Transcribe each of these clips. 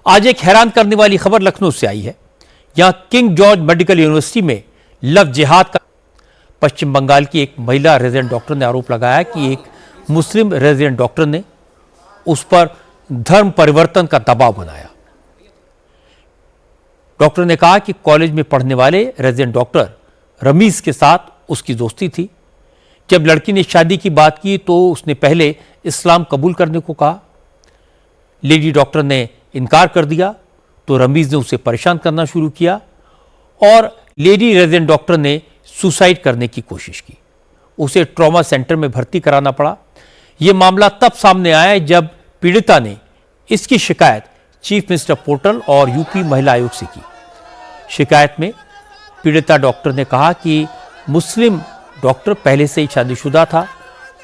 आज एक हैरान करने वाली खबर लखनऊ से आई है। यहां किंग जॉर्ज मेडिकल यूनिवर्सिटी में लव जिहाद का पश्चिम बंगाल की एक महिला रेजिडेंट डॉक्टर ने आरोप लगाया कि एक मुस्लिम रेजिडेंट डॉक्टर ने उस पर धर्म परिवर्तन का दबाव बनाया। डॉक्टर ने कहा कि कॉलेज में पढ़ने वाले रेजिडेंट डॉक्टर रमीज के साथ उसकी दोस्ती थी। जब लड़की ने शादी की बात की तो उसने पहले इस्लाम कबूल करने को कहा। लेडी डॉक्टर ने इनकार कर दिया तो रमीज ने उसे परेशान करना शुरू किया और लेडी रेजिडेंट डॉक्टर ने सुसाइड करने की कोशिश की। उसे ट्रॉमा सेंटर में भर्ती कराना पड़ा। यह मामला तब सामने आया जब पीड़िता ने इसकी शिकायत चीफ मिनिस्टर पोर्टल और यूपी महिला आयोग से की। शिकायत में पीड़िता डॉक्टर ने कहा कि मुस्लिम डॉक्टर पहले से ही शादीशुदा था,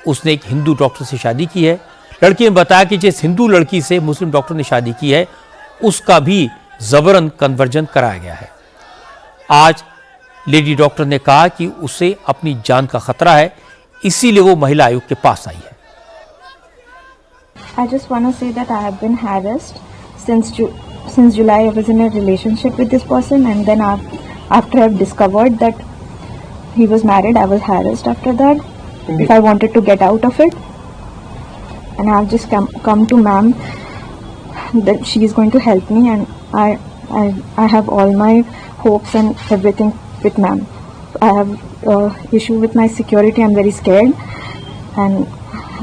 उसने एक हिंदू डॉक्टर से शादी की है। लड़की ने बताया कि जिस हिंदू लड़की से मुस्लिम डॉक्टर ने शादी की है उसका भी जबरन कन्वर्जन कराया गया है। आज लेडी डॉक्टर ने कहा कि उसे अपनी जान का खतरा है, इसीलिए वो महिला आयोग के पास आई है। I just want to say that I have been harassed since July. I was in a relationship with this person, and then after I've discovered that he was married, I was harassed after that. If I wanted to get out of it, and I've just come to ma'am that she is going to help me, and I have all my hopes and everything with ma'am. I have issue with my security. I'm very scared, and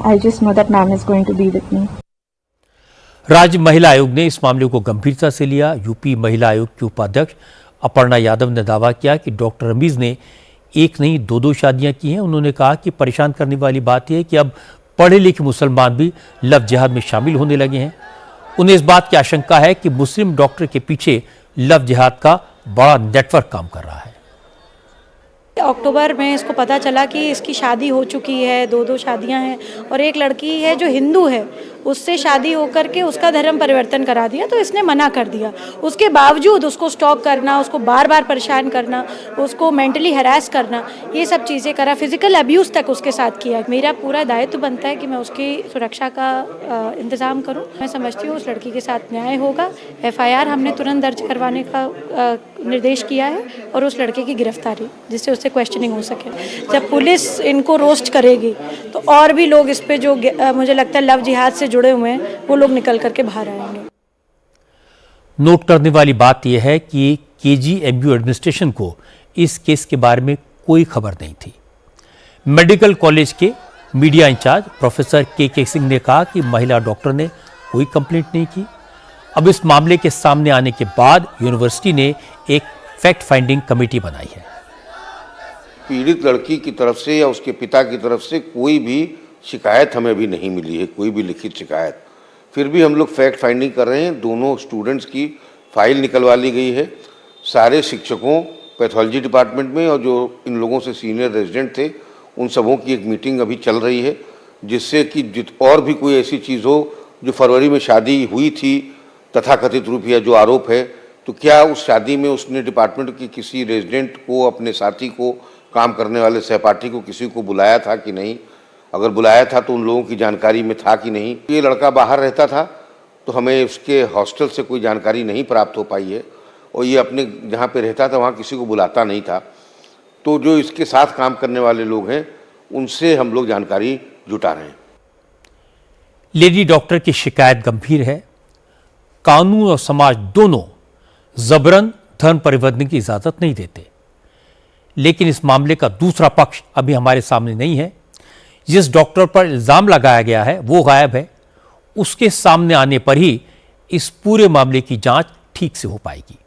I just know that ma'am is going to be with me. राज्य महिला आयोग ने इस मामले को गंभीरता से लिया। यूपी महिला आयोग की उपाध्यक्ष अपर्णा यादव ने दावा किया कि डॉक्टर रमीज ने एक नहीं दो शादियां की हैं। उन्होंने कहा कि परेशान करने वाली बात यह है कि अब पढ़े लिखे मुसलमान भी लव जिहाद में शामिल होने लगे हैं। उन्हें इस बात की आशंका है कि मुस्लिम डॉक्टर के पीछे लव जिहाद का बड़ा नेटवर्क काम कर रहा है। अक्टूबर में इसको पता चला कि इसकी शादी हो चुकी है, दो शादियां हैं, और एक लड़की है जो हिंदू है, उससे शादी होकर के उसका धर्म परिवर्तन करा दिया। तो इसने मना कर दिया। उसके बावजूद उसको स्टॉक करना, उसको बार बार परेशान करना, उसको मेंटली हरास करना, ये सब चीज़ें करा। फिजिकल अब्यूज़ तक उसके साथ किया। मेरा पूरा दायित्व बनता है कि मैं उसकी सुरक्षा का इंतज़ाम करूं। मैं समझती हूँ उस लड़की के साथ न्याय होगा। FIR हमने तुरंत दर्ज करवाने का निर्देश किया है और उस लड़के की गिरफ्तारी, जिससे उससे क्वेश्चनिंग हो सके। जब पुलिस इनको रोस्ट करेगी तो और भी लोग इस पे जो मुझे लगता है लव जिहाद से जुड़े हुए हैं वो लोग निकल करके बाहर आएंगे। नोट करने वाली बात यह है कि KGMU एडमिनिस्ट्रेशन को इस केस के बारे में कोई खबर नहीं थी। मेडिकल कॉलेज के media in charge professor KK Singh ने कहा कि महिला डॉक्टर ने कोई कंप्लेंट नहीं की। अब इस मामले के सामने आने के बाद यूनिवर्सिटी ने एक फैक्ट फाइंडिंग कमेटी बनाई है। पीड़ित लड़की की तरफ से या उसके पिता की तरफ से कोई भी शिकायत हमें अभी नहीं मिली है, कोई भी लिखित शिकायत। फिर भी हम लोग फैक्ट फाइंडिंग कर रहे हैं। दोनों स्टूडेंट्स की फाइल निकलवा ली गई है। सारे शिक्षकों, पैथोलॉजी डिपार्टमेंट में और जो इन लोगों से सीनियर रेजिडेंट थे उन सबों की एक मीटिंग अभी चल रही है, जिससे कि और भी कोई ऐसी चीज़ हो जो फरवरी में शादी हुई थी तथाकथित रूप या जो आरोप है, तो क्या उस शादी में उसने डिपार्टमेंट की किसी रेजिडेंट को, अपने साथी को, काम करने वाले सहपाठी को, किसी को बुलाया था कि नहीं। अगर बुलाया था तो उन लोगों की जानकारी में था कि नहीं। ये लड़का बाहर रहता था तो हमें उसके हॉस्टल से कोई जानकारी नहीं प्राप्त हो पाई है, और ये अपने जहाँ पे रहता था वहाँ किसी को बुलाता नहीं था। तो जो इसके साथ काम करने वाले लोग हैं उनसे हम लोग जानकारी जुटा रहे हैं। लेडी डॉक्टर की शिकायत गंभीर है। कानून और समाज दोनों जबरन धर्म परिवर्तन की इजाजत नहीं देते, लेकिन इस मामले का दूसरा पक्ष अभी हमारे सामने नहीं है। जिस डॉक्टर पर इल्जाम लगाया गया है वो गायब है। उसके सामने आने पर ही इस पूरे मामले की जांच ठीक से हो पाएगी।